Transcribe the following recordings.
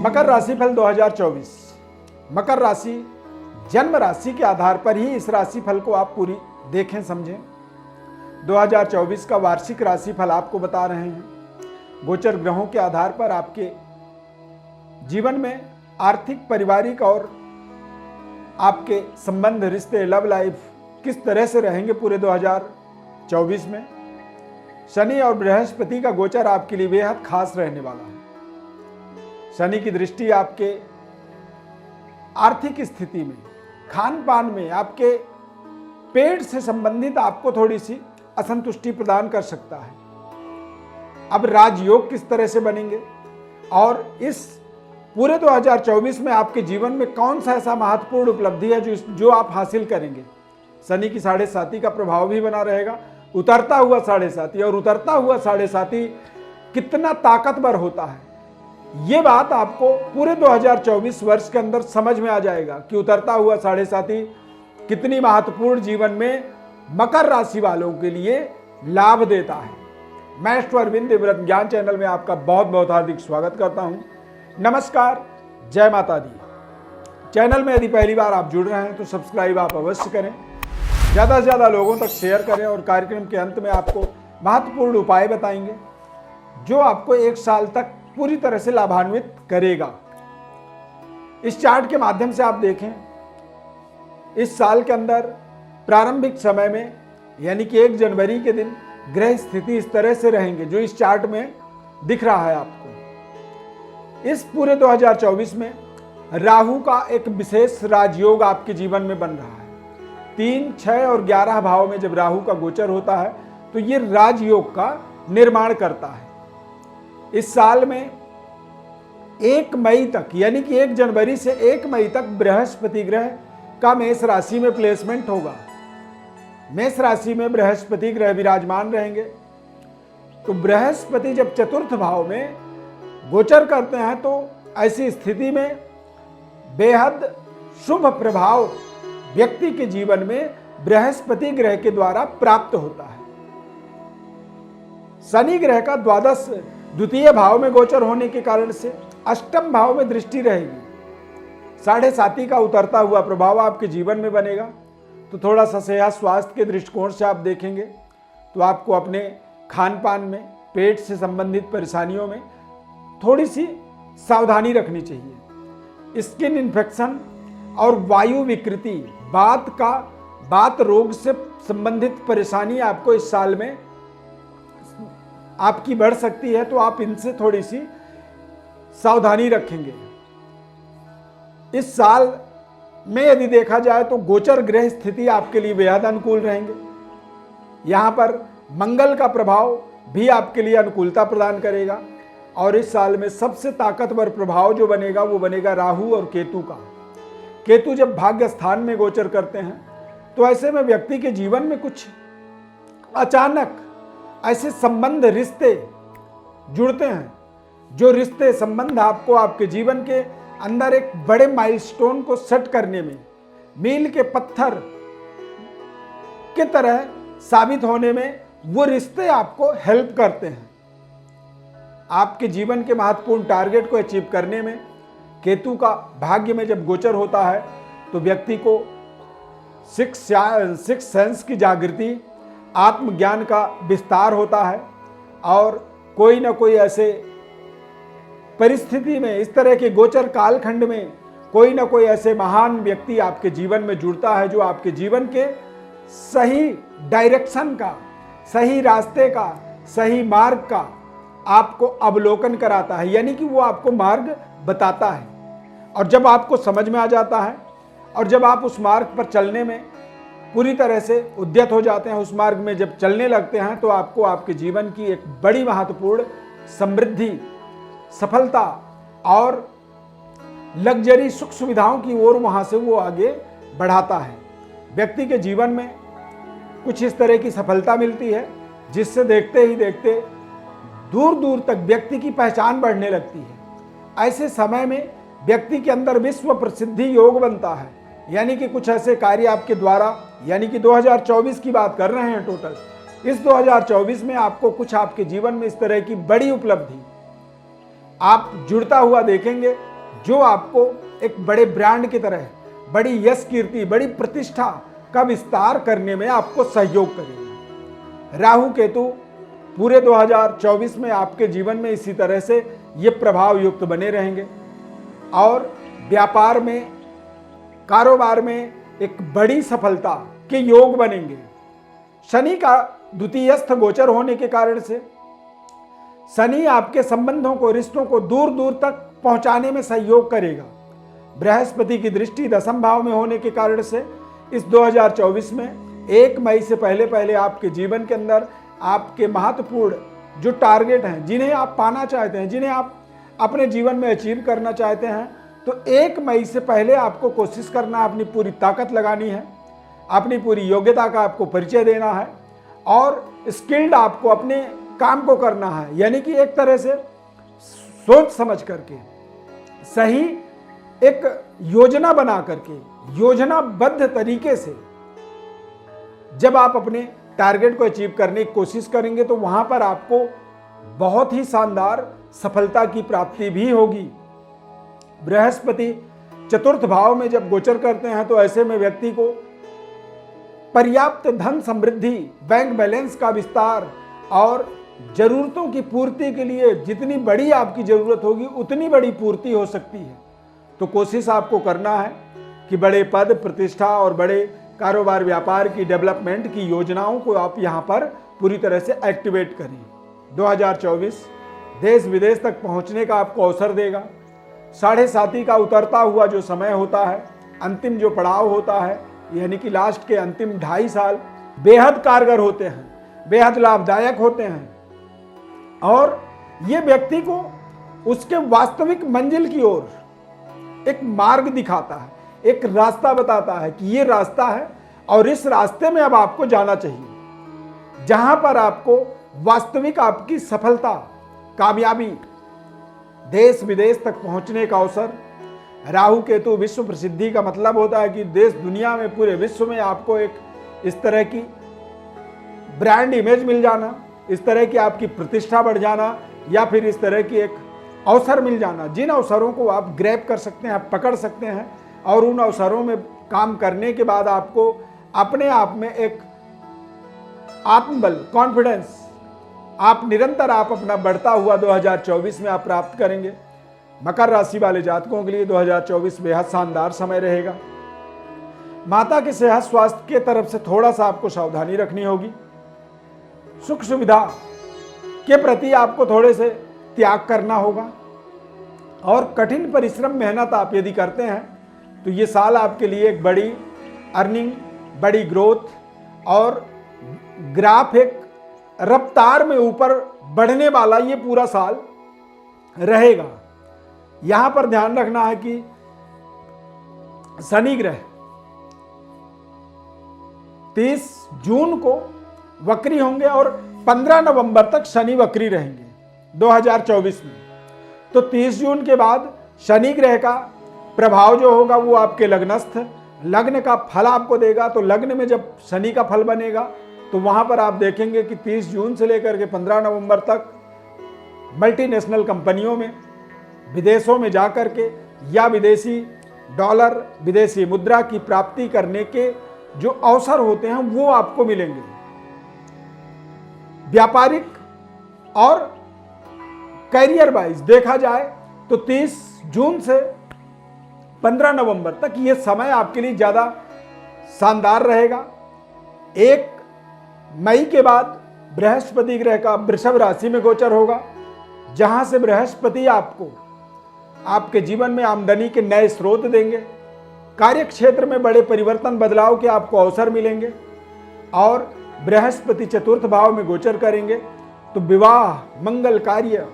मकर राशिफल 2024। मकर राशि जन्म राशि के आधार पर ही इस राशिफल को आप पूरी देखें समझें। 2024 का वार्षिक राशिफल आपको बता रहे हैं। गोचर ग्रहों के आधार पर आपके जीवन में आर्थिक, पारिवारिक और आपके संबंध, रिश्ते, लव लाइफ किस तरह से रहेंगे पूरे 2024 में। शनि और बृहस्पति का गोचर आपके लिए बेहद खास रहने वाला है। शनि की दृष्टि आपके आर्थिक स्थिति में, खान पान में, आपके पेट से संबंधित आपको थोड़ी सी असंतुष्टि प्रदान कर सकता है। अब राजयोग किस तरह से बनेंगे और इस पूरे 2024 में आपके जीवन में कौन सा ऐसा महत्वपूर्ण उपलब्धि है जो आप हासिल करेंगे। शनि की 7.5 का प्रभाव भी बना रहेगा, उतरता हुआ 7.5, और उतरता हुआ 7.5 कितना ताकतवर होता है ये बात आपको पूरे 2024 वर्ष के अंदर समझ में आ जाएगा कि उतरता हुआ 7.5 कितनी महत्वपूर्ण जीवन में मकर राशि वालों के लिए लाभ देता है। मैं अष्ट अरविंद व्रत ज्ञान चैनल में आपका बहुत बहुत हार्दिक स्वागत करता हूं। नमस्कार, जय माता दी। चैनल में यदि पहली बार आप जुड़ रहे हैं तो सब्सक्राइब आप अवश्य करें, ज़्यादा से ज़्यादा लोगों तक शेयर करें और कार्यक्रम के अंत में आपको महत्वपूर्ण उपाय बताएंगे जो आपको 1 साल तक पूरी तरह से लाभान्वित करेगा। इस चार्ट के माध्यम से आप देखें, इस साल के अंदर प्रारंभिक समय में यानी कि 1 जनवरी के दिन ग्रह स्थिति इस तरह से रहेंगे जो इस चार्ट में दिख रहा है आपको। इस पूरे 2024 में राहु का एक विशेष राजयोग आपके जीवन में बन रहा है। 3, 6 और 11 भाव में जब राहु का गोचर होता है तो ये राजयोग का निर्माण करता है। इस साल में 1 मई तक यानी कि 1 जनवरी से 1 मई तक बृहस्पति ग्रह का मेष राशि में प्लेसमेंट होगा। मेष राशि में बृहस्पति ग्रह विराजमान रहेंगे। तो बृहस्पति जब चतुर्थ भाव में गोचर करते हैं तो ऐसी स्थिति में बेहद शुभ प्रभाव व्यक्ति के जीवन में बृहस्पति ग्रह के द्वारा प्राप्त होता है। शनि ग्रह का द्वितीय भाव में गोचर होने के कारण से अष्टम भाव में दृष्टि रहेगी। 7.5 का उतरता हुआ प्रभाव आपके जीवन में बनेगा। तो थोड़ा सा सेहत स्वास्थ्य के दृष्टिकोण से आप देखेंगे तो आपको अपने खान पान में, पेट से संबंधित परेशानियों में थोड़ी सी सावधानी रखनी चाहिए। स्किन इन्फेक्शन और वायु विकृति, बात रोग से संबंधित परेशानी आपको इस साल में आपकी बढ़ सकती है, तो आप इनसे थोड़ी सी सावधानी रखेंगे। इस साल में यदि देखा जाए तो गोचर ग्रह स्थिति आपके लिए बेहद अनुकूल रहेंगे। यहां पर मंगल का प्रभाव भी आपके लिए अनुकूलता प्रदान करेगा और इस साल में सबसे ताकतवर प्रभाव जो बनेगा वो बनेगा राहु और केतु का। केतु जब भाग्य स्थान में गोचर करते हैं तो ऐसे में व्यक्ति के जीवन में कुछ अचानक ऐसे संबंध, रिश्ते जुड़ते हैं जो रिश्ते संबंध आपको आपके जीवन के अंदर एक बड़े माइलस्टोन को सेट करने में, मील के पत्थर के तरह साबित होने में वो रिश्ते आपको हेल्प करते हैं। आपके जीवन के महत्वपूर्ण टारगेट को अचीव करने में केतु का भाग्य में जब गोचर होता है तो व्यक्ति को सिक्स सेंस की जागृति, आत्मज्ञान का विस्तार होता है और कोई ना कोई ऐसे परिस्थिति में, इस तरह के गोचर कालखंड में कोई ना कोई ऐसे महान व्यक्ति आपके जीवन में जुड़ता है जो आपके जीवन के सही डायरेक्शन का, सही रास्ते का, सही मार्ग का आपको अवलोकन कराता है, यानी कि वो आपको मार्ग बताता है। और जब आपको समझ में आ जाता है और जब आप उस मार्ग पर चलने में पूरी तरह से उद्यत हो जाते हैं, उस मार्ग में जब चलने लगते हैं तो आपको आपके जीवन की एक बड़ी महत्वपूर्ण समृद्धि, सफलता और लग्जरी, सुख सुविधाओं की ओर वहां से वो आगे बढ़ाता है। व्यक्ति के जीवन में कुछ इस तरह की सफलता मिलती है जिससे देखते ही देखते दूर दूर तक व्यक्ति की पहचान बढ़ने लगती है। ऐसे समय में व्यक्ति के अंदर विश्व प्रसिद्धि योग बनता है, यानी कि कुछ ऐसे कार्य आपके द्वारा, यानी कि 2024 की बात कर रहे हैं टोटल, इस 2024 में आपको कुछ आपके जीवन में इस तरह की बड़ी उपलब्धि आप जुड़ता हुआ देखेंगे जो आपको एक बड़े ब्रांड की तरह बड़ी यश कीर्ति, बड़ी प्रतिष्ठा का विस्तार करने में आपको सहयोग करेगा। राहु केतु पूरे 2024 में आपके जीवन में इसी तरह से ये प्रभाव युक्त बने रहेंगे और व्यापार में, कारोबार में एक बड़ी सफलता के योग बनेंगे। शनि का द्वितीयस्थ गोचर होने के कारण से शनि आपके संबंधों को, रिश्तों को दूर दूर तक पहुंचाने में सहयोग करेगा। बृहस्पति की दृष्टि दशम भाव में होने के कारण से इस 2024 में 1 मई से पहले पहले आपके जीवन के अंदर आपके महत्वपूर्ण जो टारगेट हैं, जिन्हें आप पाना चाहते हैं, जिन्हें आप अपने जीवन में अचीव करना चाहते हैं, तो 1 मई से पहले आपको कोशिश करना है, अपनी पूरी ताकत लगानी है, अपनी पूरी योग्यता का आपको परिचय देना है और स्किल्ड आपको अपने काम को करना है। यानी कि एक तरह से सोच समझ करके, सही एक योजना बना करके, योजनाबद्ध तरीके से जब आप अपने टारगेट को अचीव करने की कोशिश करेंगे तो वहां पर आपको बहुत ही शानदार सफलता की प्राप्ति भी होगी। बृहस्पति चतुर्थ भाव में जब गोचर करते हैं तो ऐसे में व्यक्ति को पर्याप्त धन समृद्धि, बैंक बैलेंस का विस्तार और जरूरतों की पूर्ति के लिए जितनी बड़ी आपकी जरूरत होगी उतनी बड़ी पूर्ति हो सकती है। तो कोशिश आपको करना है कि बड़े पद, प्रतिष्ठा और बड़े कारोबार, व्यापार की डेवलपमेंट की योजनाओं को आप यहाँ पर पूरी तरह से एक्टिवेट करें। 2024 देश विदेश तक पहुँचने का आपको अवसर देगा। 7.5 का उतरता हुआ जो समय होता है, अंतिम जो पड़ाव होता है, यानी कि लास्ट के अंतिम 2.5 साल बेहद कारगर होते हैं, बेहद लाभदायक होते हैं और ये व्यक्ति को उसके वास्तविक मंजिल की ओर एक मार्ग दिखाता है, एक रास्ता बताता है कि ये रास्ता है और इस रास्ते में अब आपको जाना चाहिए, जहां पर आपको वास्तविक आपकी सफलता, कामयाबी, देश विदेश तक पहुंचने का अवसर। राहु केतु विश्व प्रसिद्धि का मतलब होता है कि देश दुनिया में, पूरे विश्व में आपको एक इस तरह की ब्रांड इमेज मिल जाना, इस तरह की आपकी प्रतिष्ठा बढ़ जाना या फिर इस तरह की एक अवसर मिल जाना, जिन अवसरों को आप ग्रैब कर सकते हैं, आप पकड़ सकते हैं और उन अवसरों में काम करने के बाद आपको अपने आप में एक आत्मबल, कॉन्फिडेंस, आप निरंतर आप अपना बढ़ता हुआ 2024 में आप प्राप्त करेंगे। मकर राशि वाले जातकों के लिए 2024 बेहद शानदार समय रहेगा। माता के सेहत स्वास्थ्य के तरफ से थोड़ा सा आपको सावधानी रखनी होगी। सुख सुविधा के प्रति आपको थोड़े से त्याग करना होगा और कठिन परिश्रम, मेहनत आप यदि करते हैं तो ये साल आपके लिए एक बड़ी अर्निंग, बड़ी ग्रोथ और ग्राफ एक रफ्तार में ऊपर बढ़ने वाला ये पूरा साल रहेगा। यहां पर ध्यान रखना है कि शनि ग्रह 30 जून को वक्री होंगे और 15 नवंबर तक शनि वक्री रहेंगे 2024 में। तो 30 जून के बाद शनि ग्रह का प्रभाव जो होगा वो आपके लग्नस्थ, लग्न का फल आपको देगा। तो लग्न में जब शनि का फल बनेगा तो वहां पर आप देखेंगे कि 30 जून से लेकर के 15 नवंबर तक मल्टीनेशनल कंपनियों में, विदेशों में जाकर के या विदेशी डॉलर, विदेशी मुद्रा की प्राप्ति करने के जो अवसर होते हैं वो आपको मिलेंगे। व्यापारिक और करियर वाइज देखा जाए तो 30 जून से 15 नवंबर तक ये समय आपके लिए ज्यादा शानदार रहेगा। 1 मई के बाद बृहस्पति ग्रह का वृषभ राशि में गोचर होगा, जहां से बृहस्पति आपको आपके जीवन में आमदनी के नए स्रोत देंगे। कार्य क्षेत्र में बड़े परिवर्तन, बदलाव के आपको अवसर मिलेंगे और बृहस्पति चतुर्थ भाव में गोचर करेंगे तो विवाह, मंगल कार्य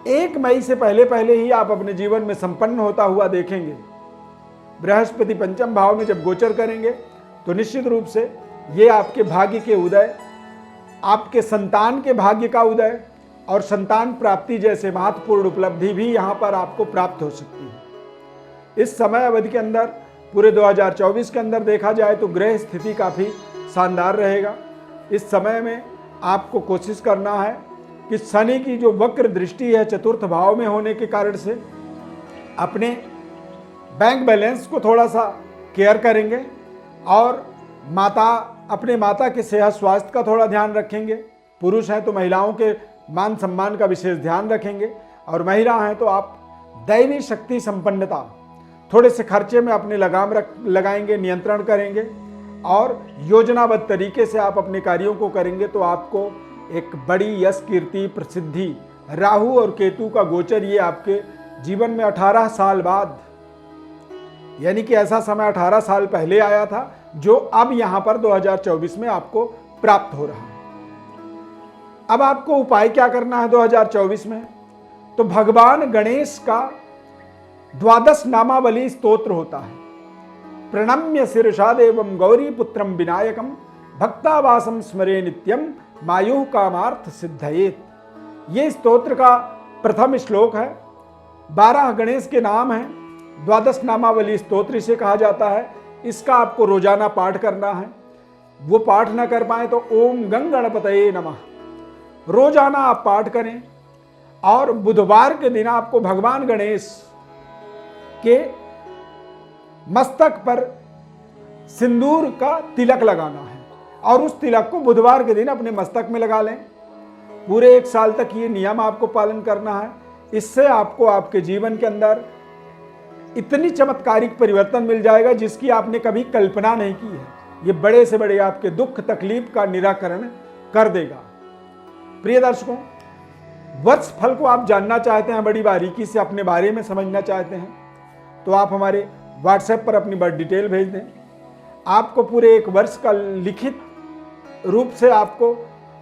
1 मई से पहले पहले ही आप अपने जीवन में संपन्न होता हुआ देखेंगे। बृहस्पति पंचम भाव में जब गोचर करेंगे तो निश्चित रूप से ये आपके भाग्य के उदय, आपके संतान के भाग्य का उदय और संतान प्राप्ति जैसे महत्वपूर्ण उपलब्धि भी यहाँ पर आपको प्राप्त हो सकती है। इस समय अवधि के अंदर, पूरे 2024 के अंदर देखा जाए तो ग्रह स्थिति काफ़ी शानदार रहेगा। इस समय में आपको कोशिश करना है कि शनि की जो वक्र दृष्टि है चतुर्थ भाव में होने के कारण से अपने बैंक बैलेंस को थोड़ा सा केयर करेंगे और अपने माता के सेहत स्वास्थ्य का थोड़ा ध्यान रखेंगे। पुरुष हैं तो महिलाओं के मान सम्मान का विशेष ध्यान रखेंगे, और महिला हैं तो आप दैवी शक्ति संपन्नता, थोड़े से खर्चे में अपने लगाम लगाएंगे, नियंत्रण करेंगे और योजनाबद्ध तरीके से आप अपने कार्यों को करेंगे तो आपको एक बड़ी यश कीर्ति प्रसिद्धि, राहु और केतु का गोचर ये आपके जीवन में 18 साल बाद, यानी कि ऐसा समय 18 साल पहले आया था जो अब यहां पर 2024 में आपको प्राप्त हो रहा है। अब आपको उपाय क्या करना है 2024 में? तो भगवान गणेश का द्वादश नामावली स्तोत्र होता है। प्रणम्य शिरसा देवम गौरी पुत्रम विनायकम भक्तावासम स्मरे नित्यम मायुः कामार्थ सिद्धयेत। ये स्तोत्र का प्रथम श्लोक है। 12 गणेश के नाम हैं, द्वादश नामावली स्तोत्र इसे कहा जाता है। इसका आपको रोजाना पाठ करना है। वो पाठ न कर पाए तो ओम गंग गणपतये नमः रोजाना आप पाठ करें, और बुधवार के दिन आपको भगवान गणेश के मस्तक पर सिंदूर का तिलक लगाना है, और उस तिलक को बुधवार के दिन अपने मस्तक में लगा लें। पूरे 1 साल तक ये नियम आपको पालन करना है। इससे आपको आपके जीवन के अंदर इतनी चमत्कारिक परिवर्तन मिल जाएगा जिसकी आपने कभी कल्पना नहीं की है। ये बड़े से बड़े आपके दुख तकलीफ का निराकरण कर देगा। प्रिय दर्शकों, वर्ष फल को आप जानना चाहते हैं, बड़ी बारीकी से अपने बारे में समझना चाहते हैं, तो आप हमारे व्हाट्सएप पर अपनी बर्थ डिटेल भेज दें। आपको पूरे 1 वर्ष का लिखित रूप से आपको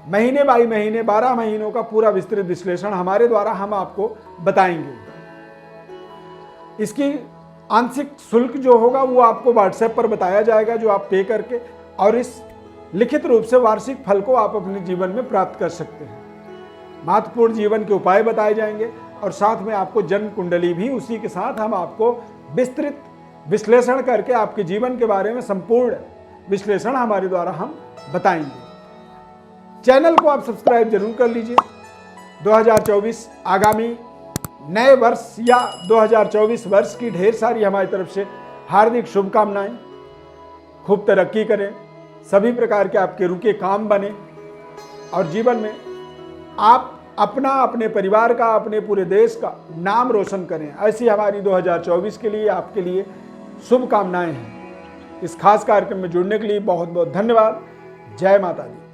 महीने बाई महीने 12 महीनों का पूरा विस्तृत विश्लेषण हमारे द्वारा हम आपको बताएंगे। इसकी आंशिक शुल्क जो होगा वो आपको व्हाट्सएप पर बताया जाएगा, जो आप पे करके और इस लिखित रूप से वार्षिक फल को आप अपने जीवन में प्राप्त कर सकते हैं। महत्वपूर्ण जीवन के उपाय बताए जाएंगे और साथ में आपको जन्म कुंडली भी उसी के साथ हम आपको विस्तृत विश्लेषण करके आपके जीवन के बारे में संपूर्ण विश्लेषण हमारे द्वारा हम बताएंगे। चैनल को आप सब्सक्राइब जरूर कर लीजिए। 2024 आगामी नए वर्ष या 2024 वर्ष की ढेर सारी हमारी तरफ से हार्दिक शुभकामनाएं। खूब तरक्की करें, सभी प्रकार के आपके रुके काम बने और जीवन में आप अपना, अपने परिवार का, अपने पूरे देश का नाम रोशन करें। ऐसी हमारी 2024 के लिए आपके लिए शुभकामनाएं हैं। इस खास कार्यक्रम में जुड़ने के लिए बहुत बहुत धन्यवाद। जय माता दी।